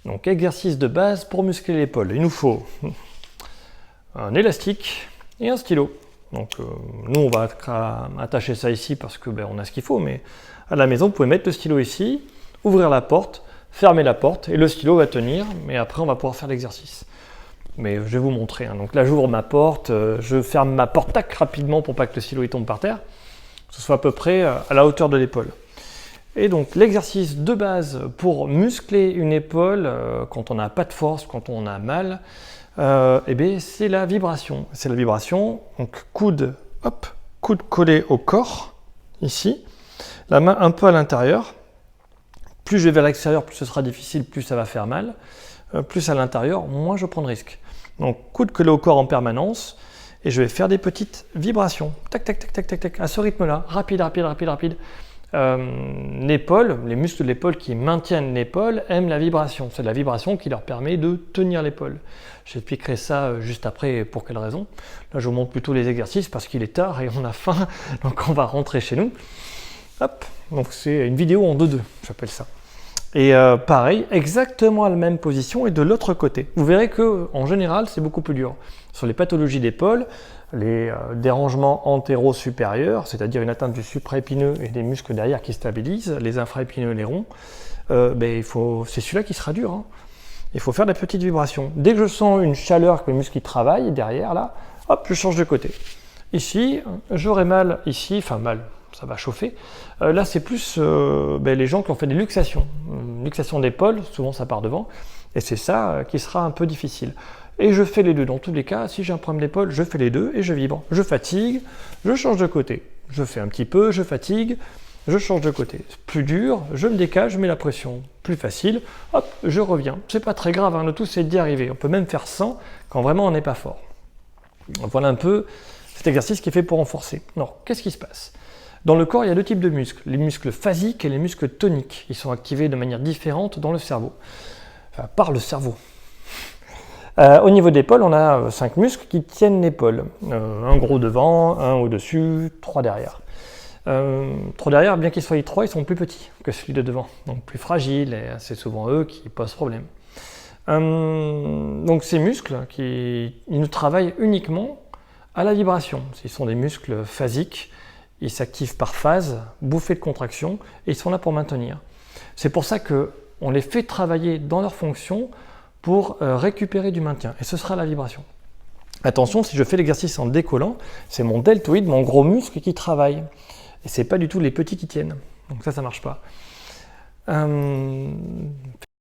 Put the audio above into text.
Donc exercice de base pour muscler l'épaule. Il nous faut un élastique et un stylo. Donc nous on va attacher ça ici parce que on a ce qu'il faut, mais à la maison vous pouvez mettre le stylo ici, ouvrir la porte, fermer la porte et le stylo va tenir, mais après on va pouvoir faire l'exercice. Mais je vais vous montrer. Hein. Donc là j'ouvre ma porte, je ferme ma porte tac rapidement pour pas que le stylo il tombe par terre, que ce soit à peu près à la hauteur de l'épaule. Et donc l'exercice de base pour muscler une épaule quand on n'a pas de force, quand on a mal, c'est la vibration. C'est la vibration, donc coude collé au corps, ici, la main un peu à l'intérieur. Plus je vais vers l'extérieur, plus ce sera difficile, plus ça va faire mal. Plus à l'intérieur, moins je prends de risque. Donc coude collé au corps en permanence, et je vais faire des petites vibrations. Tac, tac, tac, tac, tac, tac, à ce rythme-là, rapide, rapide, rapide, rapide. L'épaule, les muscles de l'épaule qui maintiennent l'épaule aiment la vibration. C'est la vibration qui leur permet de tenir l'épaule. J'expliquerai ça juste après pour quelle raison. Là, je vous montre plutôt les exercices parce qu'il est tard et on a faim, donc on va rentrer chez nous. Hop, donc c'est une vidéo en 2-2, j'appelle ça. Et pareil, exactement à la même position et de l'autre côté. Vous verrez que en général, c'est beaucoup plus dur. Sur les pathologies d'épaule, les dérangements antéro-supérieurs, c'est-à-dire une atteinte du supraépineux et des muscles derrière qui stabilisent, les infraépineux et les ronds, c'est celui-là qui sera dur. Hein. Il faut faire des petites vibrations. Dès que je sens une chaleur, que les muscles travaillent derrière, là, hop, je change de côté. Ici, j'aurai mal ici, enfin mal, ça va chauffer. Là, c'est plus les gens qui ont fait des luxations. Luxation d'épaule, souvent ça part devant, et c'est ça qui sera un peu difficile. Et je fais les deux. Dans tous les cas, si j'ai un problème d'épaule, je fais les deux et je vibre. Je fatigue, je change de côté. Je fais un petit peu, je fatigue, je change de côté. Plus dur, je me décale, je mets la pression. Plus facile, hop, je reviens. C'est pas très grave, hein, le tout c'est d'y arriver. On peut même faire 100 quand vraiment on n'est pas fort. Voilà un peu cet exercice qui est fait pour renforcer. Alors, qu'est-ce qui se passe? Dans le corps, il y a deux types de muscles. Les muscles phasiques et les muscles toniques. Ils sont activés de manière différente dans le cerveau. Enfin, par le cerveau. Au niveau de l'épaule, on a 5 muscles qui tiennent l'épaule. Un gros devant, un au-dessus, 3 derrière. 3 derrière, bien qu'ils soient 3, ils sont plus petits que celui de devant, donc plus fragiles, et c'est souvent eux qui posent problème. Donc ces muscles, ils ne travaillent uniquement à la vibration. Ils sont des muscles phasiques, ils s'activent par phase, bouffées de contraction, et ils sont là pour maintenir. C'est pour ça qu'on les fait travailler dans leur fonction pour récupérer du maintien, et ce sera la vibration. Attention, si je fais l'exercice en décollant, c'est mon deltoïde, mon gros muscle qui travaille, et c'est pas du tout les petits qui tiennent, donc ça marche pas.